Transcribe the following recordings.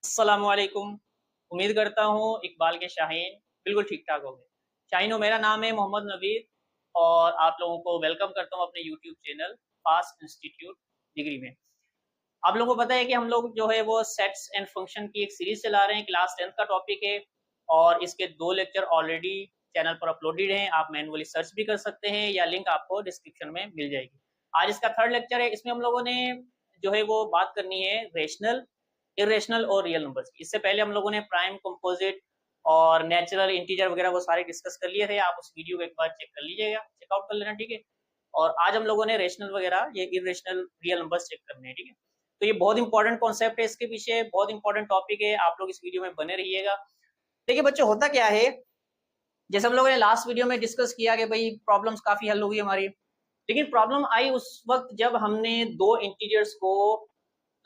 अस्सलामुअलैकुम। उम्मीद करता हूँ इकबाल के शाहीन बिल्कुल ठीक-ठाक होंगे। शाहीनों मेरा नाम है मोहम्मद नवीद और आप लोगों को वेलकम करता हूँ अपने YouTube channel fast institute degree में। आप लोगों को पता है कि हम लोग जो है वो सेट्स एंड फंक्शन की एक सीरीज़ चला रहे हैं, क्लास 10th का टॉपिक है और इसके 2 लेक्चर ऑलरेडी चैनल पर अपलोडेड हैं। आप मैनुअली सर्च भी कर सकते हैं या लिंक आपको डिस्क्रिप्शन में मिल जाएगी। आज इसका 3rd लेक्चर है, इसमें हम लोगों ने जो है वो बात करनी है रेशनल, इर्रेशनल और रियल नंबर्स की। इससे पहले हम लोगों ने प्राइम, कंपोजिट और नेचुरल, इंटीजर वगैरह वो सारे डिस्कस कर लिए थे। आप उस वीडियो को एक बार चेक कर लीजिएगा, चेकआउट कर लेना, ठीक है? और आज हम लोगों ने रेशनल वगैरह ये इर्रेशनल, रियल नंबर्स चेक करने हैं, ठीक है? तो ये बहुत इंपॉर्टेंट कॉन्सेप्ट है, इसके पीछे बहुत इंपॉर्टेंट टॉपिक है, आप लोग इस वीडियो में बने रहिएगा। देखिए बच्चों, होता क्या है, जैसे हम लोगों ने लास्ट वीडियो में डिस्कस किया कि भाई प्रॉब्लम्स काफ़ी हल हो गई हमारी, लेकिन प्रॉब्लम आई उस वक़्त जब हमने 2 इंटीजर्स को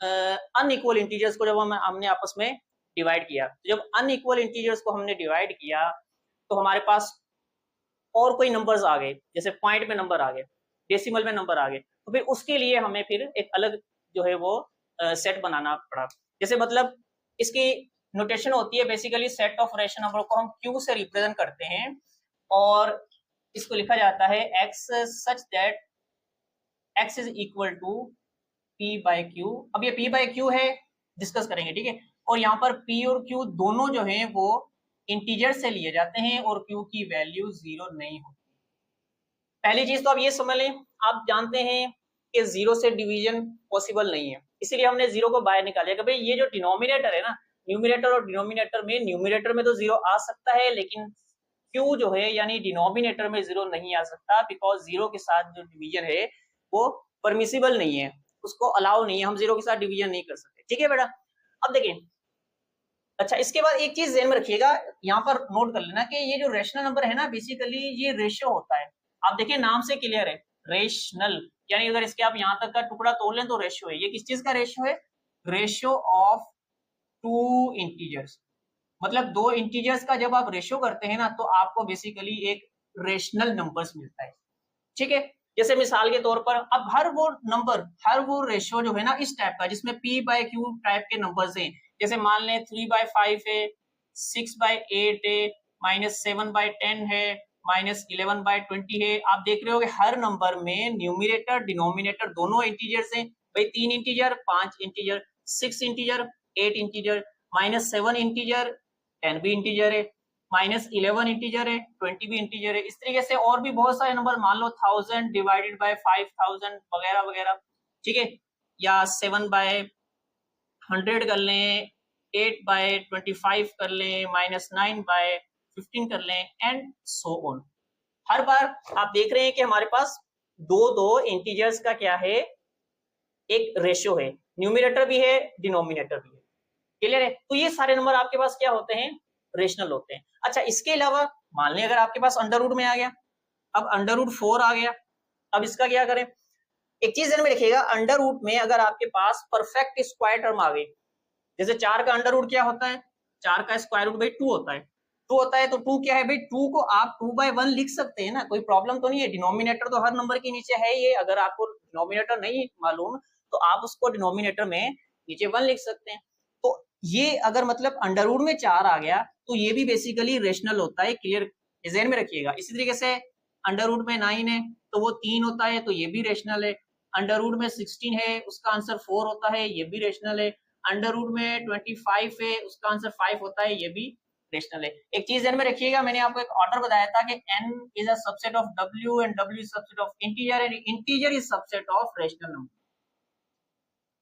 अनइक्वल इंटीजर्स को जब हमने आपस में डिवाइड किया। तो जब अनइक्वल इंटीजर्स को हमने डिवाइड किया, तो हमारे पास और कोई नंबर्स आ गए, जैसे पॉइंट में नंबर आ गए, डेसिमल में नंबर आ गए, तो फिर उसके लिए हमें फिर एक अलग जो है वो सेट बनाना पड़ा। जैसे मतलब इसकी नोटेशन होती है basically set of rational number को हम क्यू से रिप्रेजेंट करते हैं और इसको लिखा जाता है x such that x is equal to p by q. अब ये पी बाय क्यू है, डिस्कस करेंगे, ठीक है? और यहाँ पर पी और क्यू दोनों जो है वो इंटीजर से लिए जाते हैं और क्यू की वैल्यू 0 नहीं होती। पहली चीज तो आप ये समझ लें, आप जानते हैं कि 0 से डिवीजन पॉसिबल नहीं है, इसीलिए हमने 0 को बाहर निकाल दिया कि भाई ये जो डिनोमिनेटर है ना, न्यूमिनेटर और डिनोमिनेटर में, न्यूमिनेटर में तो 0 आ सकता है लेकिन क्यू जो है यानी डिनोमिनेटर में 0 नहीं आ सकता, बिकॉज 0 के साथ जो डिवीजन है वो परमिसिबल नहीं है, उसको अलाउ नहीं है, हम 0 के साथ डिवीजन नहीं कर सकते, ठीक है बेटा? अब देखें, अच्छा इसके बाद एक चीज ध्यान में रखिएगा, यहाँ पर नोट कर लेना कि ये जो रेशनल नंबर है ना, बेसिकली ये रेशियो होता है। आप देखिए नाम से क्लियर है, रेशनल, यानी अगर इसके आप यहाँ तक का टुकड़ा तोड़ लें तो रेशियो है। ये किस चीज का रेशियो है? Ratio of 2 integers. मतलब 2 इंटीजर्स का जब आप रेशियो करते हैं ना, तो आपको बेसिकली एक रेशनल नंबर्स मिलता है, ठीक है? जैसे मिसाल के तौर पर अब हर वो नंबर, हर वो रेशियो जो है ना इस टाइप का, जिसमें p बाय q टाइप के नंबर्स हैं, जैसे मान लें 3/5 है, 6/8 है, -7/10 है, -11/20 है। आप देख रहे हो कि हर नंबर में न्यूमिनेटर डिनोमिनेटर दोनों इंटीजर्स हैं। भाई 3 integer, 5 integer, 6 integer, 8 integer, -7 integer, 10 भी इंटीजर है, -11 इंटीजर है, 20 भी इंटीजर है। इस तरीके से और भी बहुत सारे नंबर, मान लो 1000 डिवाइडेड बाय 5000 वगैरह वगैरह, ठीक है? या 7/100 कर लें, 8/25 कर लें, -9/15 कर लें एंड सो ऑन। हर बार आप देख रहे हैं कि हमारे पास दो दो इंटीजर्स का क्या है, एक रेशियो है, न्यूमिनेटर भी है, डिनोमिनेटर भी है। क्लियर है? तो ये सारे नंबर आपके पास क्या होते हैं? रेशनल होते हैं। अच्छा इसके अलावा मान लें अगर आपके पास अंडर रूट में आ गया, अब अंडर रूट 4 आ गया, अब इसका क्या करें? एक चीज ध्यान में रखिएगा, अंडर रूट में अगर आपके पास परफेक्ट स्क्वायर टर्म आ गई, जैसे 4 का अंडर रूट क्या होता है? 4 का स्क्वायर रूट भाई 2 होता है, 2 होता है तो 2 क्या है भाई? 2 को आप 2/1 लिख सकते हैं ना, कोई प्रॉब्लम तो नहीं है। डिनोमिनेटर तो हर नंबर के नीचे है ये, अगर आपको डिनोमिनेटर नहीं मालूम तो आप उसको डिनोमिनेटर में नीचे 1 लिख सकते हैं। तो ये अगर मतलब अंडर रूट में 4 आ गया तो ये भी बेसिकली रेशनल होता है, क्लियर ध्यान में रखिएगा। इसी तरीके से अंडर रूट में 9 है तो वो 3 होता है, तो ये भी रेशनल है। अंडर रूट में 16 है, उसका आंसर 4 होता है, ये भी रेशनल है। अंडर रूट में 25 है, उसका आंसर 5 होता है, ये भी रेशनल है। एक चीज ध्यान में रखिएगा, मैंने आपको एक ऑर्डर बताया था कि n is a subset of w and w is subset of integer and integer is subset of rational number.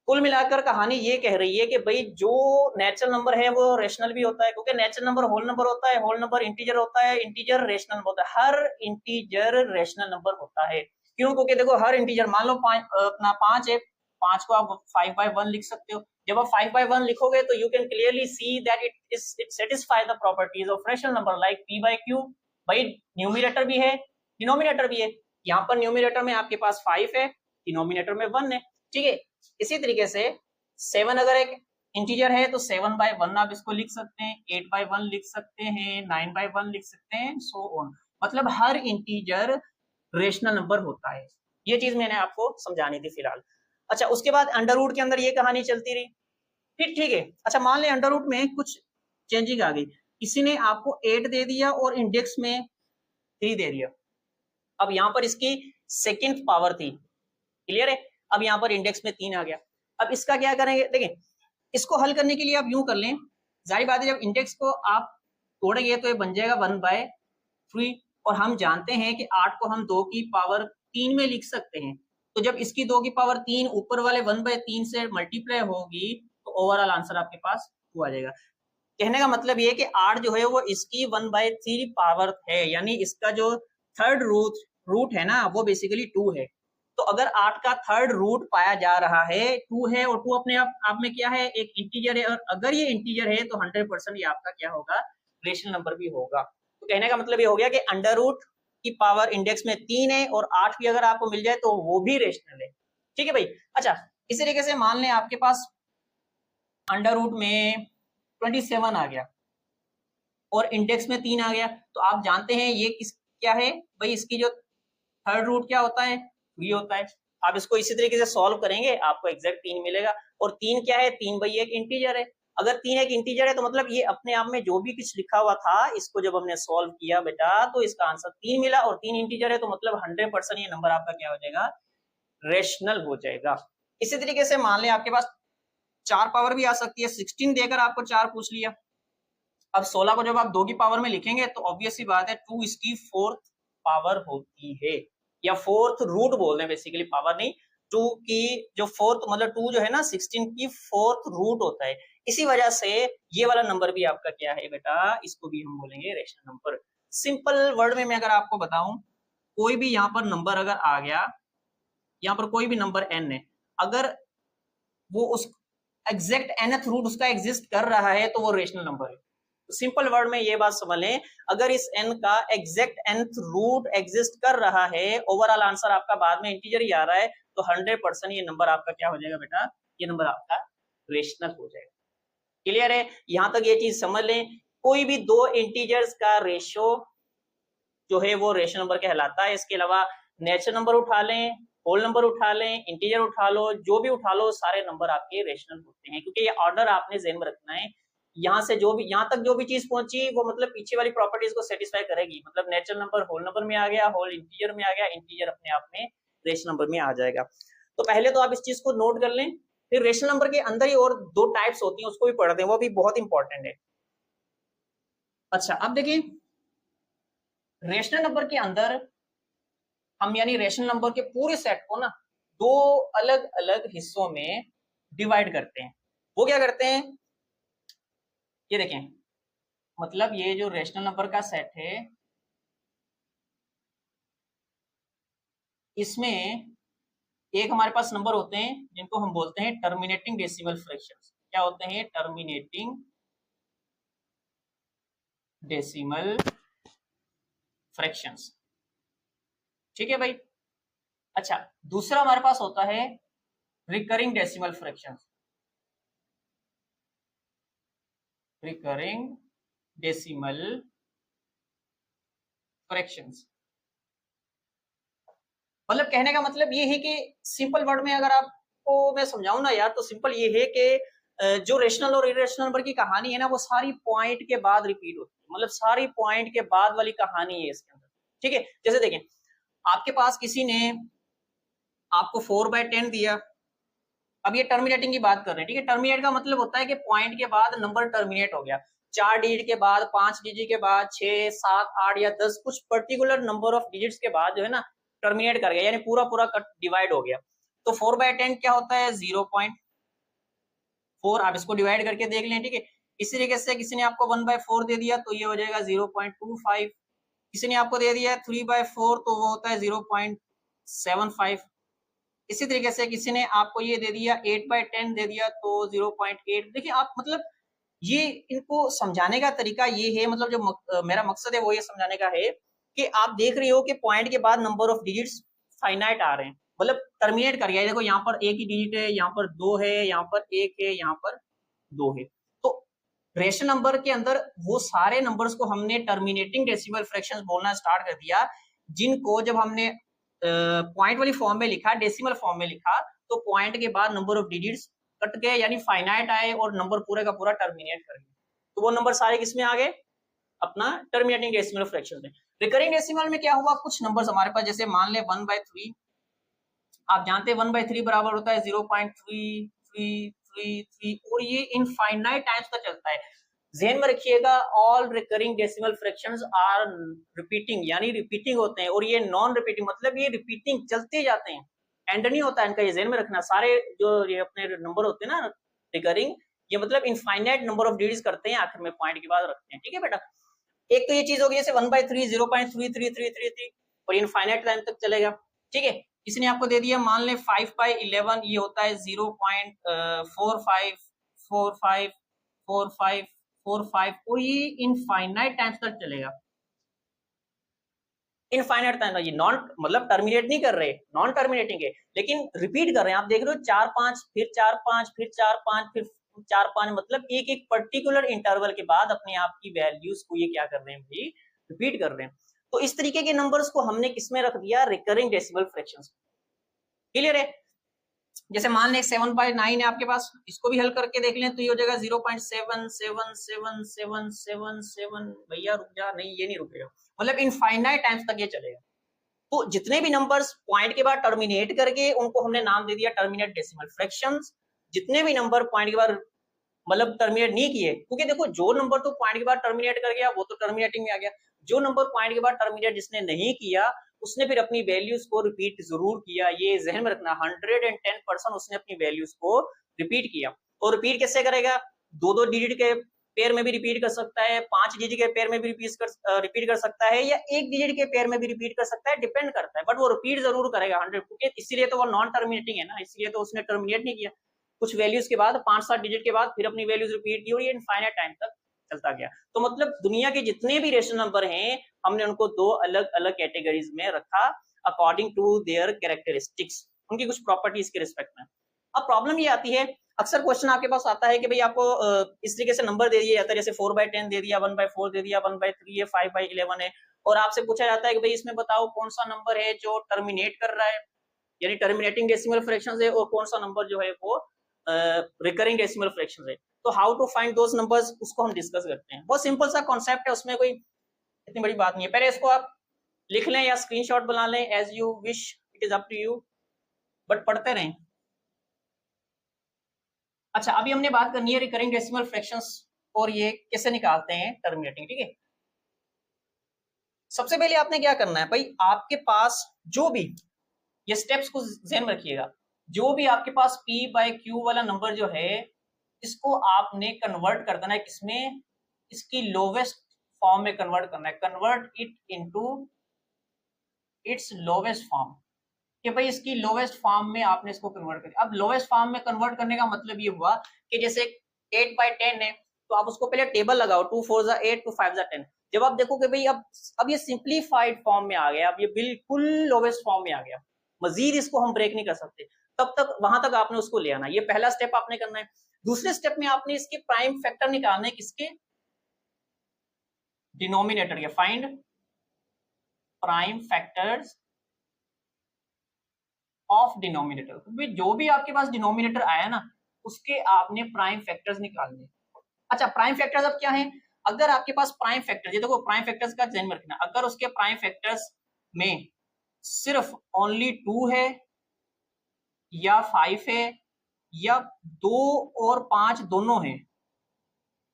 कुल मिलाकर कहानी ये कह रही है कि भाई जो नेचुरल नंबर है वो रेशनल भी होता है, क्योंकि नेचुरल नंबर होल नंबर होता है, होल नंबर इंटीजर होता है, इंटीजर रेशनल होता है। हर इंटीजर रेशनल नंबर होता है। क्यों? क्योंकि देखो हर इंटीजर, मान लो अपना 5 है, 5 को आप 5/1 लिख सकते हो। जब आप 5/1 लिखोगे तो you can clearly see that it satisfy the properties of rational number like p by q। भाई न्यूमिनेटर भी है, डिनोमिनेटर भी है। यहाँ पर न्यूमिनेटर में आपके पास 5 है, डिनोमिनेटर में 1 है, ठीक है? इसी तरीके से 7 अगर एक इंटीजर है तो 7/1 आप इसको लिख सकते हैं, 8/1 लिख सकते हैं, 9/1 लिख सकते हैं, सो ऑन। मतलब हर इंटीजर रेशनल नंबर होता है। ये चीज मैंने आपको समझानी थी फिलहाल। अच्छा उसके बाद अंडर रूट के अंदर ये कहानी चलती रही। फिर ठीक है। अच्छा मान लें अंडर रूट में कुछ चेंजिंग आ गई, किसी ने आपको 8 दे दिया और इंडेक्स में 3 दे दिया। अब यहाँ पर इसकी सेकेंड पावर थी, क्लियर है। अब यहाँ पर इंडेक्स में 3 आ गया। अब इसका क्या करेंगे, देखिए इसको हल करने के लिए आप यूं कर लें, जाहिर बात है जब इंडेक्स को आप तोड़ेंगे तो ये बन जाएगा 1/3, और हम जानते हैं कि 8 को हम 2 की पावर 3 में लिख सकते हैं। तो जब इसकी 2 की पावर 3 ऊपर वाले 1/3 से मल्टीप्लाई होगी तो ओवरऑल आंसर आपके पास 2 आ जाएगा। कहने का मतलब ये है कि 8 जो है वो इसकी 1/3 पावर है, यानी इसका जो थर्ड रूट है ना वो बेसिकली 2 है। तो अगर 8 का थर्ड रूट पाया जा रहा है 2 है, और 2 अपने आप में क्या है, एक इंटीजर है, और अगर ये इंटीजर है तो 100% ये आपका क्या होगा, रेशनल नंबर भी होगा। तो कहने का मतलब ये हो गया कि अंडर रूट की पावर इंडेक्स में 3 है और 8 भी अगर आपको मिल जाए तो वो भी रेशनल है। ठीक है भाई। अच्छा इसी तरीके से मान लें आपके पास अंडर रूट में 27 आ गया और इंडेक्स में 3 आ गया, तो आप जानते हैं ये क्या है भाई, इसकी जो थर्ड रूट क्या होता है, 3 होता है। आप इसको इसी तरीके से सॉल्व करेंगे आपको एग्जैक्ट 3 मिलेगा। और 3 क्या है, 3 भाई एक इंटीजर है। अगर 3 एक इंटीजर है तो मतलब ये अपने आप में जो भी कुछ लिखा हुआ था इसको जब हमने सॉल्व किया बेटा तो इसका आंसर 3 मिला, और 3 इंटीजर है तो मतलब 100% ये नंबर आपका क्या हो जाएगा, रेशनल हो जाएगा। इसी तरीके से मान लें आपके पास 4 पावर भी आ सकती है, 16 देकर आपको 4 पूछ लिया। अब 16 को जब आप 2 की पावर में लिखेंगे तो ऑब्वियस सी बात है 2 इसकी 4th पावर होती है, या 4th रूट बोल रहे हैं बेसिकली, पावर नहीं। 2 की जो 4th मतलब 2 जो है ना 16 की 4th रूट होता है। इसी वजह से ये वाला नंबर भी आपका क्या है बेटा, इसको भी हम बोलेंगे रेशनल नंबर। सिंपल वर्ड में मैं अगर आपको बताऊं, कोई भी यहाँ पर नंबर अगर आ गया, यहाँ पर कोई भी नंबर n है, अगर वो उस एग्जैक्ट nth रूट उसका एग्जिस्ट कर रहा है तो वो रेशनल नंबर है। सिंपल वर्ड में ये बात समझ लें, अगर इस n का एग्जैक्ट nth रूट एग्जिस्ट कर रहा है, ओवरऑल आंसर आपका बाद में इंटीजर ही आ रहा है, तो 100% ये नंबर आपका क्या हो जाएगा बेटा, ये नंबर आपका रेशनल हो जाएगा। क्लियर है, यहां तक ये चीज समझ लें। कोई भी 2 इंटीजर्स का रेशियो जो है वो रेशनल नंबर कहलाता है। इसके अलावा नेचुरल नंबर उठा लें, होल नंबर उठा लें, इंटीजर उठा लो, जो भी उठा लो सारे नंबर आपके रेशनल होते हैं, क्योंकि ये ऑर्डर आपने ज़हन में रखना है। यहाँ से जो भी यहाँ तक जो भी चीज पहुंची वो मतलब पीछे वाली प्रॉपर्टीज को सेटिस्फाई करेगी। मतलब नेचुरल नंबर होल नंबर में आ गया, होल इंटीजर में आ गया, इंटीजर अपने आप में रेशनल नंबर में आ जाएगा। तो पहले तो आप इस चीज को नोट कर लें। फिर रेशनल नंबर के अंदर ही और 2 टाइप्स होती हैं, उसको भी पढ़ दें, वो भी बहुत इंपॉर्टेंट है। अच्छा अब देखिए, रेशनल नंबर के अंदर हम यानी रेशनल नंबर के पूरे सेट को ना 2 अलग अलग हिस्सों में डिवाइड करते हैं। वो क्या करते हैं, ये देखें, मतलब ये जो रेशनल नंबर का सेट है इसमें एक हमारे पास नंबर होते हैं जिनको हम बोलते हैं टर्मिनेटिंग डेसिमल फ्रैक्शंस। क्या होते हैं, टर्मिनेटिंग डेसिमल फ्रैक्शंस। ठीक है भाई। अच्छा दूसरा हमारे पास होता है recurring decimal fractions, recurring decimal fractions. मतलब कहने का मतलब ये है कि सिंपल वर्ड में अगर आपको मैं समझाऊं ना यार, तो सिंपल ये है कि जो रेशनल और इरेशनल नंबर की कहानी है ना वो सारी पॉइंट के बाद रिपीट होती है, मतलब सारी पॉइंट के बाद वाली कहानी है इसके अंदर। ठीक है, जैसे देखें आपके पास किसी ने आपको 4/10 दिया। अब ये टर्मिनेटिंग की बात कर रहे हैं, ठीक है। टर्मिनेट का मतलब होता है कि पॉइंट के बाद नंबर टर्मिनेट हो गया, 4 डिजिट के बाद, 5 डिजिट के बाद, 6, 7, 8 या 10 कुछ पर्टिकुलर नंबर ऑफ डिजिट्स के बाद जो है ना टर्मिनेट कर गया, यानी पूरा पूरा कट डिवाइड हो गया। तो 4/10 क्या होता है, 0.4। आप इसको डिवाइड करके देख लें, ठीक है। इसी तरीके से किसी ने आपको 1/4 दे दिया तो ये हो जाएगा 0.25। किसी ने आपको दे दिया 3/4 तो वो होता है 0.75। इसी तरीके से किसी ने आपको ये दे दिया 8/10 दे दिया तो 0.8। देखिए आप मतलब ये इनको समझाने का तरीका ये है, मतलब जो मेरा मकसद है वो ये समझाने का है कि आप देख रहे हो कि पॉइंट के बाद नंबर ऑफ डिजिट्स फाइनाइट आ रहे हैं, मतलब टर्मिनेट कर गया। देखो यहाँ पर एक ही डिजिट है, यहाँ पर 2 है, यहाँ पर 1 है, यहाँ पर 2 है। तो रेशनल नंबर के अंदर वो सारे नंबर्स को हमने टर्मिनेटिंग डेसिमल फ्रैक्शंस बोलना स्टार्ट कर दिया, जिनको जब हमने पॉइंट वाली फॉर्म में लिखा, डेसिमल फॉर्म में लिखा, तो पॉइंट के बाद नंबर ऑफ डिजिट्स कट गए यानी फाइनाइट आए और नंबर पूरे का पूरा टर्मिनेट कर गए, तो वो नंबर सारे किसमें आ गए, अपना टर्मिनेटिंग डेसिमल फ्रैक्शन में। रिकरिंग डेसिमल में क्या हुआ, कुछ नंबर्स हमारे पास, जैसे मान ले 1/3, आप जानते हैं 1/3 बराबर होता है 0.3333, और ये इनफाइनाइट टाइम्स का चलता है। ध्यान में रखिएगा, all recurring decimal fractions are repeating, यानी रिपीटिंग होते हैं, और ये नॉन रिपीटिंग मतलब ये रिपीटिंग चलते जाते हैं, एंड नहीं होता है इनका, ये ध्यान में रखना। सारे जो ये अपने नंबर होते हैं ना रिकरिंग, ये मतलब इनफाइनाइट नंबर ऑफ डिजिट्स करते हैं, आखिर में पॉइंट के बाद रखते हैं, ठीक है बेटा। एक तो ये चीज होगी, जैसे 1/3 0.33333 और इनफाइनाइट टाइम तक चलेगा, ठीक है। इसने आपको दे दिया, मान ले 5/11, ये होता है 0.45454545, और ये इनफाइनाइट टाइम्स तक चलेगा। इनफाइनाइट टाइम, ये नॉन मतलब टर्मिनेट नहीं कर रहे, नॉन टर्मिनेटिंग है, लेकिन रिपीट कर रहे हैं। आप देख रहे हो 4-5 फिर 4-5 फिर 4-5 फिर 4-5, मतलब एक एक पर्टिकुलर इंटरवल के बाद अपने आप की वैल्यूज को ये क्या कर रहे हैं भाई, रिपीट कर रहे हैं। तो इस तरीके के नंबर्स को हमने किसमें रख दिया, रिकरिंग डेसिमल फ्रैक्शंस। क्लियर है। जैसे मान लें 7/9 है आपके पास, इसको भी हल करके देख लें, तो ये हो जाएगा 0.777777, भैया रुक जा, नहीं ये नहीं रुकेगा, मतलब इनफाइनाइट टाइम्स तक ये चलेगा। तो जितने भी नंबर्स पॉइंट के बाद टर्मिनेट करके, उनको हमने नाम दे दिया टर्मिनेट डेसिमल फ्रैक्शंस। जितने भी नंबर पॉइंट के बाद मतलब टर्मिनेट नहीं किए, क्योंकि देखो जो नंबर तो पॉइंट के बाद टर्मिनेट कर गया वो तो टर्मिनेटिंग में आ गया, जो नंबर पॉइंट के बाद टर्मिनेट जिसने नहीं किया उसने फिर अपनी वैल्यूज को रिपीट जरूर किया, ये जहन में रखना, 110% उसने अपनी वैल्यूज को रिपीट किया। और रिपीट कैसे करेगा, दो डिजिट के पेयर में भी रिपीट कर सकता है, 5 डिजिट के पेयर में भी रिपीट कर सकता है, या एक डिजिट के पेयर में भी रिपीट कर सकता है, डिपेंड करता है, बट वो रिपीट जरूर करेगा 100, क्योंकि इसीलिए तो वो नॉन टर्मिनेटिंग है ना, इसलिए तो उसने टर्मिनेट नहीं किया। कुछ वैल्यूज के बाद 5-7 डिजिट के बाद फिर अपनी वैल्यूज रिपीट की, और ये इनफाइनाइट टाइम तक चलता गया। तो मतलब दुनिया के जितने भी रेशनल नंबर हैं, हमने उनको दो अलग अलग कैटेगरीज में रखा अकॉर्डिंग टू देयर कैरेक्टरिस्टिक्स, उनकी कुछ प्रॉपर्टीज के रिस्पेक्ट में। अब प्रॉब्लम ये आती है, अक्सर क्वेश्चन आपके पास आता है कि भाई आपको इस तरीके से नंबर दे दिया जाता है, जैसे 4/10 दे दिया, 1/4 दे दिया, 1/3 है, 5/11 है, और आपसे पूछा जाता है कि भाई इसमें बताओ कौन सा नंबर है जो टर्मिनेट कर रहा है, यानी टर्मिनेटिंग डेसिमल फ्रैक्शंस है, और कौन सा नंबर जो है वो रिकरिंग डेसिमल फ्रैक्शंस है। तो how to find those numbers, उसको हम डिस्कस करते हैं। बहुत सिंपल सा कॉन्सेप्ट है, उसमें कोई इतनी बड़ी बात नहीं है। पहले इसको आप लिख लें या स्क्रीनशॉट बना लें, as you wish, it is up to you, but पढ़ते रहें। अच्छा, अभी हमने बात करनी है रिकरिंग डेसिमल फ्रैक्शंस और ये कैसे निकालते हैं टर्मिनेटिंग, ठीक है। सबसे पहले आपने क्या करना है भाई, आपके पास जो भी, ये स्टेप्स को ध्यान में रखिएगा, जो भी आपके पास P/Q वाला नंबर जो है, इसको आपने कन्वर्ट कर देना है किसमें, इसकी लोवेस्ट फॉर्म में कन्वर्ट करना है, convert it into its lowest form, कि भाई इसकी लोवेस्ट फॉर्म में आपने इसको कन्वर्ट कर। अब लोवेस्ट फॉर्म में कन्वर्ट करने का मतलब ये हुआ कि जैसे 8/10 है, तो आप उसको पहले टेबल लगाओ, 2 4 8, 2 5 10। जब आप देखोगे भाई अब ये सिंप्लीफाइड फॉर्म में आ गया, अब ये बिल्कुल लोवेस्ट फॉर्म में आ गया, मजीद इसको हम ब्रेक नहीं कर सकते, तब तक वहां तक आपने उसको ले आना। ये पहला स्टेप आपने करना है। दूसरे स्टेप में आपने इसके प्राइम फैक्टर निकालने, किसके, डिनोमिनेटर के। Find prime factors of denominator, जो भी आपके पास डिनोमिनेटर आया ना, उसके आपने प्राइम फैक्टर्स निकालने। अच्छा, प्राइम फैक्टर्स अब क्या है, अगर आपके पास प्राइम फैक्टर्स, ये देखो प्राइम फैक्टर्स का ध्यान में रखना, अगर उसके प्राइम फैक्टर्स में सिर्फ ओनली 2 है या 5 है या 2 और 5 दोनों है,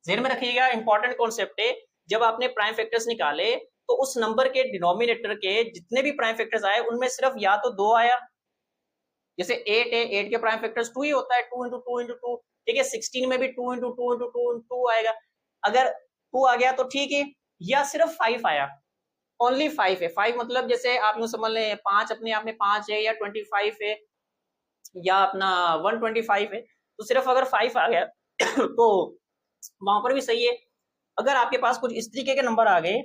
ध्यान में रखिएगा, इंपॉर्टेंट कॉन्सेप्ट है। जब आपने प्राइम फैक्टर्स निकाले तो उस नंबर के डिनोमिनेटर के जितने भी प्राइम फैक्टर्स आए, उनमें सिर्फ या तो 2 आया, जैसे 8 है, 8 के प्राइम फैक्टर्स 2 ही होता है, 2 into 2 into 2, ठीक है। 16 में भी 2 into 2 into 2 into 2 आएगा, अगर 2 आ गया तो ठीक है, या सिर्फ 5 आया, ओनली 5 है। 5 मतलब जैसे आप यूं समझ लें 5 अपने आप में 5 है, या 25 है, या अपना 125 है, तो सिर्फ अगर 5 आ गया तो वहां पर भी सही है। अगर आपके पास कुछ इस तरीके के नंबर आ गए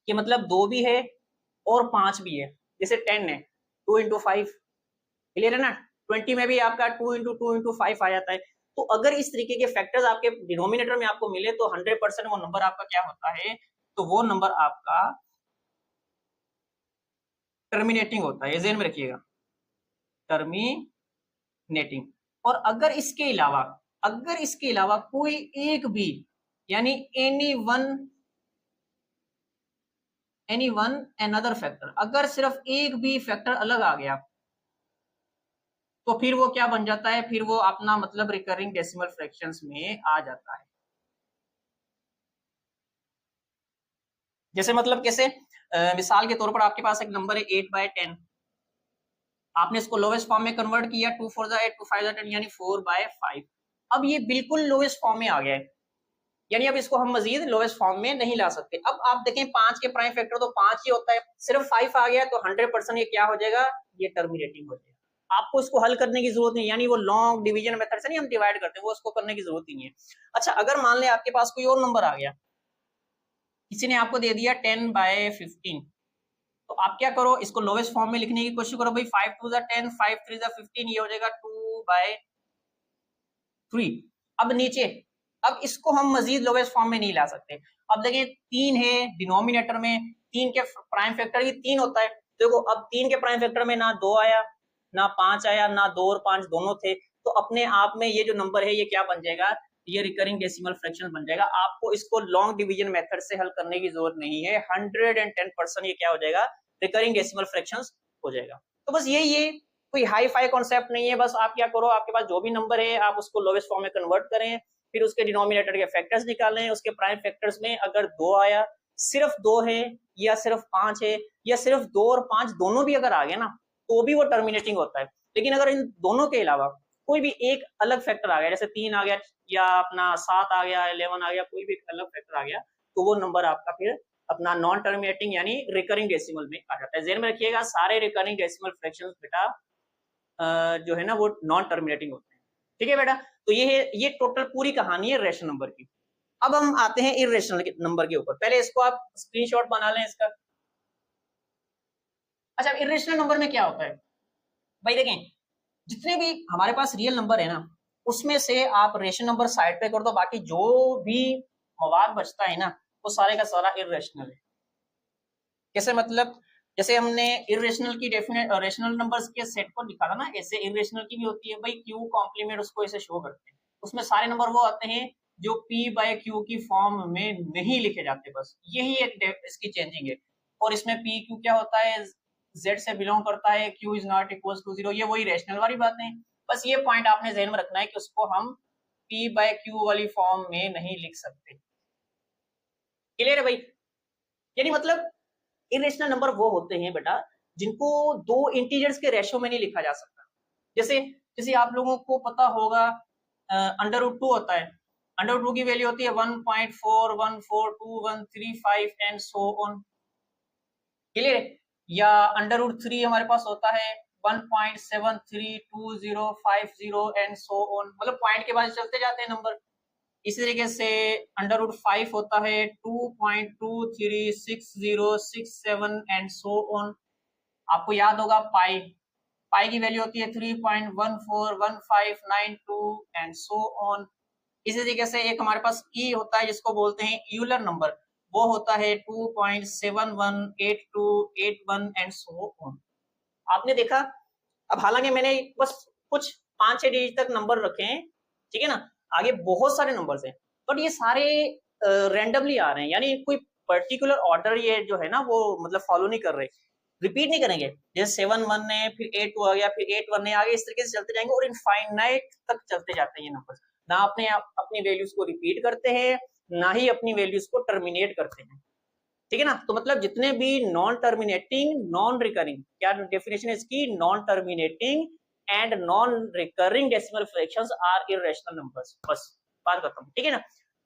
कि मतलब 2 भी है और 5 भी है, जैसे 10 है, 2 into 5, क्लियर है ना। 20 में भी आपका 2 into 2 into 5 आ जाता है। तो अगर इस तरीके के फैक्टर्स आपके डिनोमिनेटर में आपको मिले, तो 100% वो नंबर आपका क्या होता है, तो वो नंबर आपका टर्मिनेटिंग होता है, ये ध्यान में रखिएगा, टर्मिनेटिंग। और अगर इसके अलावा कोई एक भी, यानी एनी वन अनदर फैक्टर, अगर सिर्फ एक भी फैक्टर अलग आ गया तो फिर वो क्या बन जाता है, फिर वो अपना मतलब रिकरिंग डेसिमल फ्रैक्शंस में आ जाता है। जैसे मतलब कैसे, मिसाल के तौर पर आपके पास एक नंबर है 8/10, आपने इसको लोवेस्ट फॉर्म में कन्वर्ट किया, 2 4 जा 8, 2 5 जा 10, यानी 4/5। अब ये बिल्कुल लोवेस्ट फॉर्म में आ गया है, यानी अब इसको हम मजीद लोवेस्ट फॉर्म में नहीं ला सकते। अब आप देखें 5 के प्राइम फैक्टर तो 5 ही होता है, सिर्फ 5 आ गया तो 100% ये क्या हो जाएगा, ये टर्मिनेटिंग हो जाएगा। आपको इसको हल करने की जरूरत नहीं, यानी वो लॉन्ग डिवीजन मेथड से नहीं हम डिवाइड करते, वो उसको करने की जरूरत नहीं है। अच्छा, अगर मान लें आपके पास कोई और नंबर आ गया, किसी ने आपको दे दिया 10/15, तो आप क्या करो, इसको लोवेस्ट फॉर्म में लिखने की कोशिश करो भाई। 5 2 जा 10, 5 3 जा 15, ये हो जाएगा 2/3। अब नीचे, अब इसको हम मजीद लोवेस्ट फॉर्म में नहीं ला सकते। अब देखें 3 है डिनोमिनेटर में, 3 के प्राइम फैक्टर भी 3 होता है। देखो अब 3 के प्राइम फैक्टर में ना 2 आया ना 5 आया, ना 2 और 5 दोनों थे, तो अपने आप में ये जो नंबर है ये क्या बन जाएगा, ये रिकरिंग डेसिमल फ्रैक्शन बन जाएगा। आपको इसको लॉन्ग डिवीजन मेथड से हल करने की जरूरत नहीं है, 110% ये क्या हो जाएगा, रिकरिंग डेसिमल फ्रैक्शंस हो जाएगा। तो बस यही है, कोई हाई फाई कॉन्सेप्ट नहीं है। बस आप क्या करो, आपके पास जो भी नंबर है आप उसको लोवेस्ट फॉर्म में कन्वर्ट करें, फिर उसके डिनोमिनेटर के फैक्टर्स निकालें, उसके प्राइम फैक्टर्स में अगर 2 आया, सिर्फ 2 है या सिर्फ 5 है या सिर्फ 2 और 5 दोनों भी अगर आ गए ना, तो भी वो टर्मिनेटिंग होता है। लेकिन अगर इन दोनों के अलावा कोई भी एक अलग फैक्टर आ गया, जैसे 3 आ गया या अपना 7 आ गया, 11 आ गया, कोई भी अलग फैक्टर आ गया, तो वो नंबर आपका फिर अपना नॉन टर्मिनेटिंग यानी रिकरिंग डेसिमल में आ जाता है। ज़हन में रखिएगा, सारे रिकरिंग डेसिमल फ्रैक्शंस बेटा जो है ना वो नॉन टर्मिनेटिंग होते हैं। ठीक है बेटा, तो ये टोटल पूरी कहानी है रेशनल नंबर की। अब हम आते हैं इर्रेशनल नंबर के ऊपर। पहले इसको आप स्क्रीनशॉट बना लें इसका। अच्छा, इर्रेशनल नंबर में क्या होता है भाई, देखें जितने भी हमारे पास रियल नंबर है ना, उसमें से आप रेशनल नंबर साइड पे कर दो, बाकी जो भी मवाद बचता है ना वो सारे का सारा इर्रेशनल है। कैसे मतलब, जैसे हमने इरेशनल की डेफिनेट रेशनल नंबर्स के सेट को निकाला ना, ऐसे इरेशनल की भी होती है भाई, क्यू कॉम्प्लीमेंट उसको ऐसे शो करते हैं। उसमें सारे नंबर वो आते हैं जो p/q की फॉर्म में नहीं लिखे जाते, बस यही एक इसकी चेंजिंग है। और इसमें p/q क्या होता है, z से बिलोंग करता है, q is not equal to 0, ये वही रेशनल वाली बातें हैं। बस ये पॉइंट आपने ध्यान में रखना है कि उसको हम p/q वाली फॉर्म में नहीं लिख सकते। क्लियर है भाई, यानी मतलब इरेशनल नंबर वो होते हैं बेटा जिनको दो इंटीजर्स के रेशो में नहीं लिखा जा सकता। जैसे जैसे आप लोगों को पता होगा √2 होता है, √2 की वैल्यू होती है 1.414213 एंड सो ऑन। क्लियर है, या √3 हमारे पास होता है 1.732050 एंड सो ऑन, मतलब पॉइंट के बाद चलते जाते हैं नंबर। इसी तरीके से √5 होता है 2.236067 एंड सो ऑन। आपको याद होगा पाई पाई की वैल्यू होती है 3.141592 एंड सो ऑन। इसी तरीके से एक हमारे पास ई होता है जिसको बोलते हैं यूलर नंबर, वो होता है 2.718281 एंड सो ऑन। आपने देखा, अब हालांकि मैंने बस कुछ 5-6 डिजिट तक नंबर रखे हैं, ठीक है ना, आगे बहुत सारे नंबर्स हैं, बट ये सारे रैंडमली आ रहे हैं, यानी कोई पर्टिकुलर ऑर्डर ये जो है ना वो मतलब फॉलो नहीं कर रहे, रिपीट नहीं करेंगे। जैसे 7 1 है, फिर 8 2 आ गया, फिर 8 1 है, आगे इस तरीके से चलते जाएंगे और इनफाइनाइट तक चलते जाते हैं ये नंबर्स। ना अपने अपनी वैल्यूज को रिपीट करते हैं, ना ही अपनी वैल्यूज को टर्मिनेट करते हैं। ठीक है ना, तो मतलब जितने भी नॉन टर्मिनेटिंग नॉन रिकरिंग, क्या डेफिनेशन है इसकी, non terminating and non recurring decimal fractions are irrational numbers. बस बात खत्म, ठीक है ना।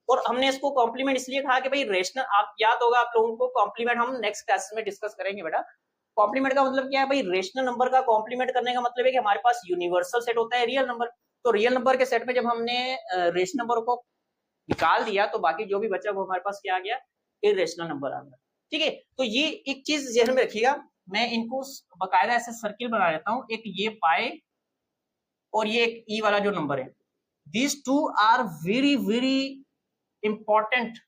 और हमने इसको कॉम्प्लीमेंट इसलिए कहा कि भाई रेशनल, आप याद होगा आप लोगों को, कॉम्प्लीमेंट हम नेक्स्ट क्लास में डिस्कस करेंगे बेटा। कॉम्प्लीमेंट का मतलब क्या है भाई, रेशनल नंबर का कॉम्प्लीमेंट करने का मतलब है कि हमारे पास यूनिवर्सल सेट होता है रियल नंबर, तो रियल नंबर के सेट में जब हमने रेशनल नंबर को निकाल दिया तो बाकी जो भी बचा वो हमारे पास क्या आ गया, इरेशनल नंबर आ गया। ठीक है, तो ये एक चीज ध्यान में रखिएगा, मैं इनको बकायदा ऐसे सर्किल बना लेता हूँ, एक ये पाए और ये एक ई वाला जो नंबर है, these two are very very important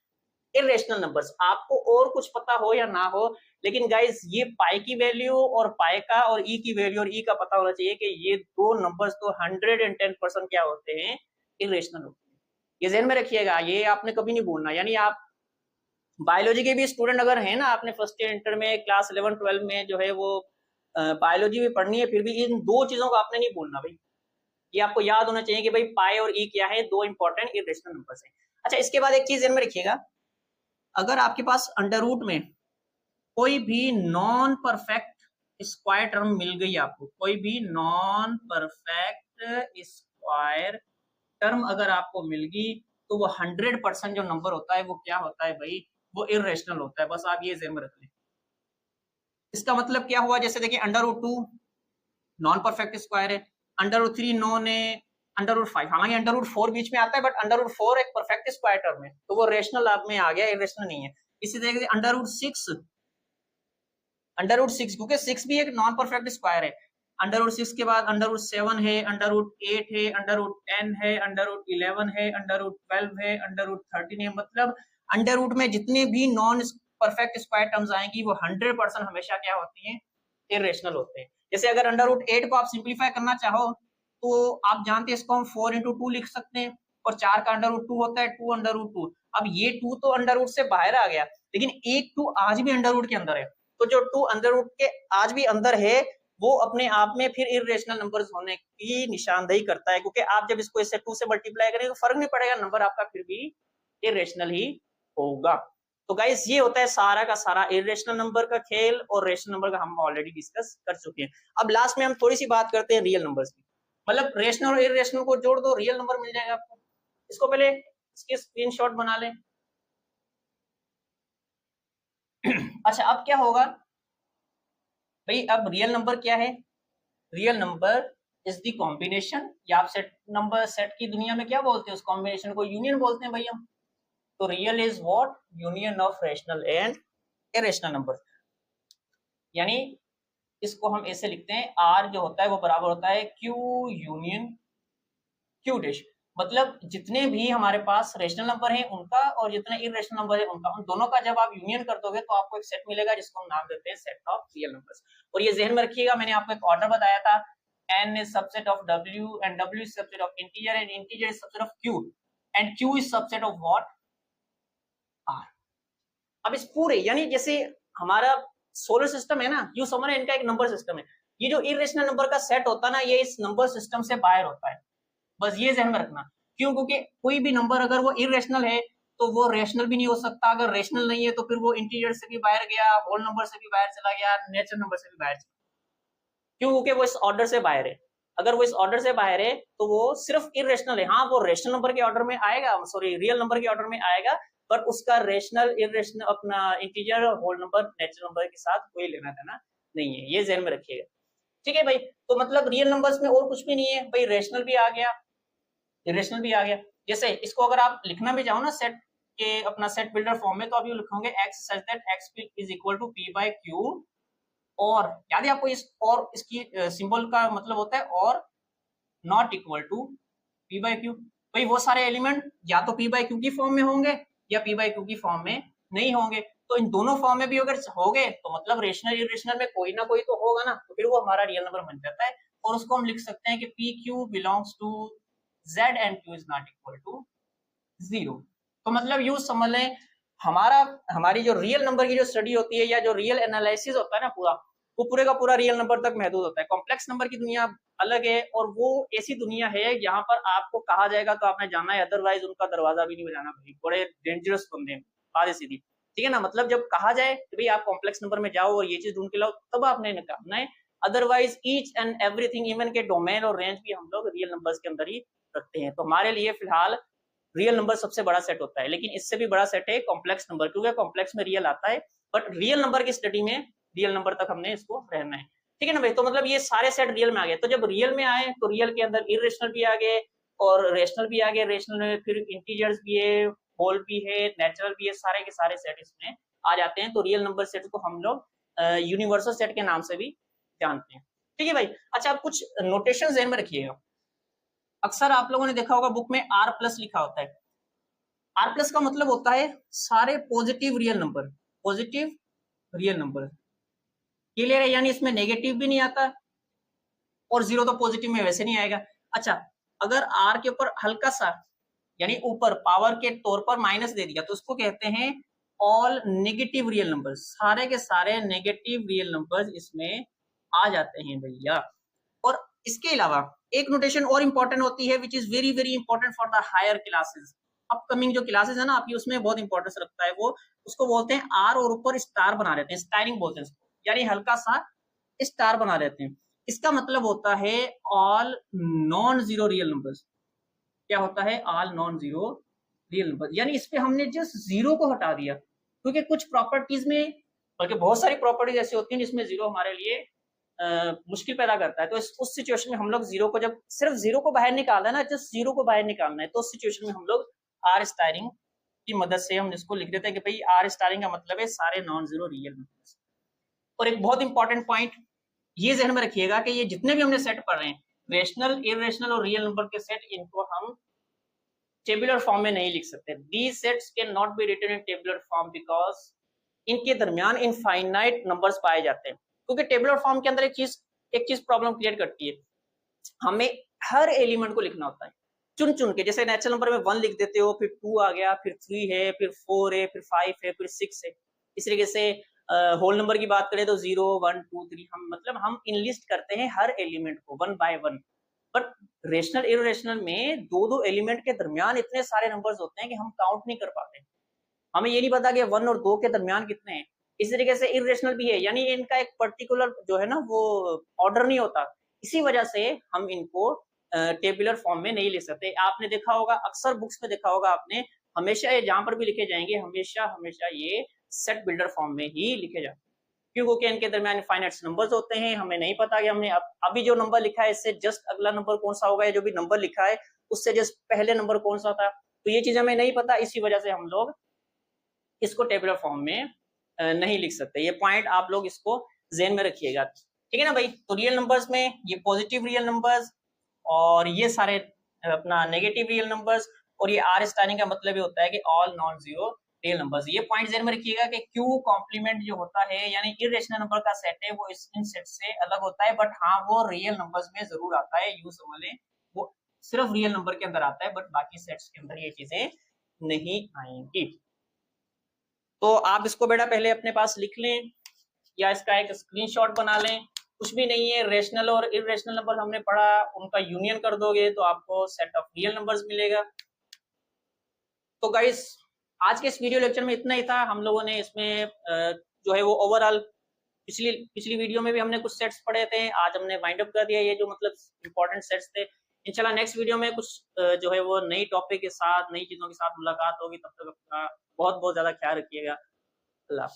irrational numbers. आपको और कुछ पता हो या ना हो, लेकिन गाइस ये पाई की वैल्यू और पाई का और ई की वैल्यू और ई का पता होना चाहिए कि ये दो नंबर्स तो 110% क्या होते हैं, इरेशनल होते हैं। ये ध्यान में रखिएगा, ये आपने कभी नहीं भूलना। यानी आप बायोलॉजी के भी स्टूडेंट अगर हैं ना, आपने फर्स्ट ईयर इंटर में क्लास 11 12 में जो है वो बायोलॉजी भी पढ़नी है, फिर भी इन दो चीजों को आपने नहीं भूलना भाई। ये आपको याद होना चाहिए कि भाई पाई और ई क्या है, दो इंपॉर्टेंट इरेशनल नंबर्स हैं। अच्छा, इसके बाद एक चीज ध्यान में रखिएगा, अगर आपके पास अंडर रूट में कोई भी नॉन परफेक्ट स्क्वायर टर्म मिल गई, आपको कोई भी नॉन परफेक्ट स्क्वायर टर्म अगर आपको मिल गई, तो वो 100% जो नंबर होता है वो क्या होता है भाई, वो इरेशनल होता है। बस आप ये ध्यान में रख लें। इसका मतलब क्या हुआ, जैसे देखिए under root 2 non perfect square है, अंडर रूट 3 नॉन है, अंडर रूट 5, हालांकि अंडर रूट 4 बीच में आता है, बट अंडर रूट 4 एक परफेक्ट स्क्वायर टर्म है, तो वो रेशनल आप में आ गया, इरेशनल नहीं है। इसी तरीके से अंडर रूट 6 क्योंकि 6 भी एक नॉन परफेक्ट स्क्वायर है। अंडर रूट 6 के बाद अंडर रूट 7 है, अंडर रूट 8 है, अंडर रूट 10 है, अंडर रूट 11 है, अंडर रूट 12 है, अंडर रूट 13 है। मतलब अंडर रूट में जितने भी नॉन परफेक्ट स्क्वायर टर्म्स आएंगी वो 100% हमेशा क्या होती हैं, इरेशनल होते हैं। जैसे अगर अंडर रूट 8 को आप सिंप्लीफाई करना चाहो, तो आप जानते हैं इसको हम 4 इंटू 2 लिख सकते हैं, और 4 का अंडर रूट 2 होता है 2 अंडर रूट 2। अब ये 2 तो अंडर रूट से बाहर आ गया, लेकिन एक 2 आज भी अंडर रूट के अंदर है, तो जो 2 अंडर रूट के आज भी अंदर है, वो अपने आप में फिर इरेशनल नंबर्स होने की निशानदेही करता है, क्योंकि आप जब इसको इससे 2 से मल्टीप्लाई करेंगे तो फर्क नहीं पड़ेगा, नंबर आपका फिर भी इरेशनल ही होगा। तो गाइस ये होता है सारा का सारा इरेशनल नंबर का खेल, और रेशनल नंबर का हम ऑलरेडी डिस्कस कर चुके हैं। अब लास्ट में हम थोड़ी सी बात करते हैं रियल नंबर्स की। मतलब रेशनल और इरेशनल को जोड़ दो, रियल नंबर मिल जाएगा आपको। इसको पहले इसके स्क्रीनशॉट बना लें। अच्छा, अब क्या होगा भाई, अब रियल नंबर क्या है, real number is the combination, या आप सेट नंबर सेट की दुनिया में क्या बोलते हैं, उस कॉम्बिनेशन को यूनियन बोलते हैं भाई हम। तो real is what, union of rational and irrational number. यानी इसको हम ऐसे लिखते हैं, आर जो होता है वो बराबर होता है क्यू यूनियन क्यू डैश। मतलब जितने भी हमारे पास रेशनल नंबर हैं उनका, और जितने इरेशनल नंबर है उनका, उन दोनों का जब आप यूनियन कर दोगे तो आपको एक सेट मिलेगा, जिसको हम नाम देते हैं सेट ऑफ रियल नंबर्स। और ये ध्यान में रखिएगा, मैंने आपको एक ऑर्डर बताया था, n is subset of w and w is subset of integer and integer is subset of q and q is subset of what, r। अब इस पूरे, यानी जैसे हमारा सोलर सिस्टम है ना, यू समझ, इनका एक नंबर सिस्टम है। ये जो इरेशनल नंबर का सेट होता है ना, ये इस नंबर सिस्टम से बाहर होता है। बस ये ध्यान में रखना। क्यों? क्योंकि कोई भी नंबर अगर वो इरेशनल है तो वो रेशनल भी नहीं हो सकता, अगर रेशनल नहीं है तो फिर वो इंटीजर से भी बाहर गया, होल नंबर से भी बाहर चला गया, नेचुरल नंबर से भी बाहर चला। क्यों? क्योंकि वो इस ऑर्डर से बाहर है। अगर वो इस ऑर्डर से बाहर है तो वो सिर्फ इरेशनल है। हाँ, वो रेशनल नंबर के ऑर्डर में आएगा, सॉरी रियल नंबर के ऑर्डर में आएगा, पर उसका रेशनल इरेशनल अपना integer whole number natural number के साथ कोई लेना देना नहीं है, ये ध्यान में रखिएगा। ठीक है भाई, तो मतलब रियल नंबर्स में और कुछ भी नहीं है भाई, रेशनल भी आ गया, इरेशनल भी आ गया। जैसे इसको अगर आप लिखना भी चाहो ना सेट के अपना सेट बिल्डर फॉर्म में, तो आप ये लिखोगे x such that x is equal to p by q, और याद है आपको इस और इसकी सिंबल का मतलब होता है और not equal to p by q। भाई वो सारे एलिमेंट या तो p बाय q की फॉर्म में होंगे या p बाय q की फॉर्म में नहीं होंगे। तो इन दोनों फॉर्म में भी अगर हो गए तो मतलब रेशनल इरेशनल में कोई ना कोई तो होगा ना, तो फिर वो हमारा रियल नंबर बन जाता है। और उसको हम लिख सकते हैं कि p q belongs to z and q is not equal to 0। तो मतलब यूं समझ लें, हमारी जो रियल नंबर की जो स्टडी होती है, या जो रियल एनालिसिस होता है ना पूरा, वो पूरे का पूरा रियल नंबर तक महदूद होता है। कॉम्प्लेक्स नंबर की दुनिया अलग है, और वो ऐसी दुनिया है जहां पर आपको कहा जाएगा तो आपने जाना है, अदरवाइज उनका दरवाजा भी नहीं बजाना भाई, बड़े डेंजरस बंदे हैं, बात सीधी। ठीक है ना, मतलब जब कहा जाए कि भाई आप कॉम्प्लेक्स नंबर में जाओ और ये चीज ढूंढ के लाओ, तब आपने निकालना है, otherwise each and everything, even के डोमेन और रेंज भी हम लोग रियल नंबर्स के अंदर ही रखते हैं। तो हमारे लिए फिलहाल रियल नंबर सबसे बड़ा सेट होता है, लेकिन इससे भी बड़ा सेट है कॉम्प्लेक्स नंबर, क्योंकि कॉम्प्लेक्स में रियल आता है, बट रियल नंबर की स्टडी में रियल नंबर तक हमने इसको रहना है। ठीक है ना भाई, तो मतलब ये सारे सेट रियल में आ गए। तो जब रियल में आए तो रियल के अंदर इरेशनल भी आ गए और रेशनल भी आ गए, रेशनल में फिर इंटीजर्स भी है, होल भी है, नेचुरल भी है, सारे के सारे सेट इसमें आ जाते हैं। तो रियल नंबर सेट को हम लोग यूनिवर्सल सेट के नाम से भी जानते हैं। ठीक है भाई। अच्छा, आप कुछ नोटेशन ध्यान में रखिएगा। अक्सर आप लोगों ने देखा होगा बुक में R+ लिखा होता है, आर प्लस का मतलब होता है सारे positive real number, positive real number, clear है, यानी इसमें नेगेटिव भी नहीं आता और जीरो तो पॉजिटिव में वैसे नहीं आएगा। अच्छा, अगर आर के ऊपर हल्का सा यानी ऊपर पावर के तौर पर माइनस दे दिया तो उसको कहते हैं ऑल नेगेटिव रियल नंबर्स, सारे के सारे नेगेटिव रियल नंबर्स इसमें आ जाते हैं भैया। और इसके अलावा एक नोटेशन और इंपॉर्टेंट होती है which is very very important for the higher classes, upcoming जो क्लासेस है ना आपकी उसमें बहुत इंपॉर्टेंस रखता है वो, उसको बोलते हैं आर और ऊपर स्टार बना देते हैं, स्टारिंग बोलते हैं इसको, यानी हल्का सा स्टार बना देते हैं। इसका मतलब होता है all non zero real numbers. क्या होता है? All non zero real number, यानी इस पे हमने जस्ट जीरो को हटा दिया, क्योंकि कुछ प्रॉपर्टीज में, बल्कि बहुत सारी प्रॉपर्टीज ऐसी होती हैं जिसमें जीरो हमारे लिए मुश्किल पैदा करता है। तो उस सिचुएशन में हम लोग जीरो को, जब सिर्फ जीरो को बाहर निकालना है ना, जस्ट जीरो को बाहर निकालना है, तो उस सिचुएशन में हम लोग आर स्टारिंग की मदद से हम इसको लिख देते हैं कि भाई आर स्टारिंग का मतलब है सारे नॉन जीरो रियल नंबर्स। और एक बहुत इंपॉर्टेंट पॉइंट ये ध्यान में रखिएगा कि ये जितने भी हमने सेट पढ़ रहे हैं, रेशनल, इरेशनल और रियल नंबर के सेट, इनको हम टेबुलर फॉर्म में नहीं लिख सकते। These sets can not be written in tabular form because इनके दरमियान इनफाइनाइट नंबर्स पाए जाते हैं, क्योंकि टेबुलर फॉर्म के अंदर एक चीज प्रॉब्लम क्रिएट करती है, हमें हर एलिमेंट को लिखना होता है चुन चुन के। जैसे नेचुरल नंबर में 1 लिख देते हो, फिर 2 आ गया, फिर 3 है, फिर 4 है, फिर 5 है, फिर 6 है। इस तरीके से होल नंबर की बात करें तो 0 1 2 3, हम मतलब हम इनलिस्ट करते हैं हर एलिमेंट को 1 बाय 1। बट रेशनल इरेशनल में दो दो एलिमेंट के दरमियान इतने सारे नंबर्स होते हैं कि हम काउंट नहीं कर पाते, हमें ये नहीं पता कि 1 और 2 के दरमियान कितने हैं। इस तरीके से इरेशनल भी है, यानी इनका एक पर्टिकुलर जो है ना वो ऑर्डर नहीं होता, इसी वजह से हम इनको टेबुलर फॉर्म में नहीं ले सकते। आपने देखा होगा, अक्सर बुक्स में देखा होगा आपने, हमेशा ये जहां पर भी लिखे जाएंगे हमेशा हमेशा ये सेट बिल्डर फॉर्म में ही लिखे जाते हैं, क्योंकि इनके दरमियान फाइनाइट नंबर्स होते हैं, हमें नहीं पता कि हमने अभी जो नंबर लिखा है इससे जस्ट अगला नंबर कौन सा होगा, या जो भी नंबर लिखा है उससे जस्ट पहले नंबर कौन सा था, तो ये चीज हमें नहीं पता, इसी वजह से हम लोग इसको टेबुलर फॉर्म में नहीं लिख सकते। ये पॉइंट आप लोग इसको ज़हन में रखिएगा, ठीक है ना भाई। तो रियल नंबर्स में ये पॉजिटिव रियल नंबर्स और ये सारे अपना नेगेटिव रियल नंबर्स, और ये आर स्टारिंग का मतलब ये होता है कि all non zero real numbers. ये पॉइंट ज़हन में रखिएगा कि क्यू कॉम्प्लीमेंट जो होता है यानी इरेशनल नंबर का सेट है वो इन सेट से अलग होता है, बट हाँ वो रियल नंबर्स में जरूर आता है, यूं समझ लें वो सिर्फ रियल नंबर के अंदर आता है, बट बाकी सेट्स के अंदर ये चीजें नहीं आएंगी। तो आप इसको बेटा पहले अपने पास लिख लें या इसका एक स्क्रीनशॉट बना लें। कुछ भी नहीं है, रेशनल और इरेशनल नंबर हमने पढ़ा, उनका यूनियन कर दोगे तो आपको सेट ऑफ रियल नंबर्स मिलेगा। तो गाइस आज के इस वीडियो लेक्चर में इतना ही था। हम लोगों ने इसमें जो है वो ओवरऑल पिछली वीडियो में भी हमने कुछ सेट्स पढ़े थे, आज हमने वाइंड अप कर दिया ये जो मतलब इंपॉर्टेंट सेट्स थे। इंशाल्लाह नेक्स्ट वीडियो में कुछ जो है वो नई टॉपिक के साथ, नई चीजों के साथ मुलाकात होगी। तब तक अपना बहुत बहुत ज्यादा ख्याल रखिएगा। अल्लाह।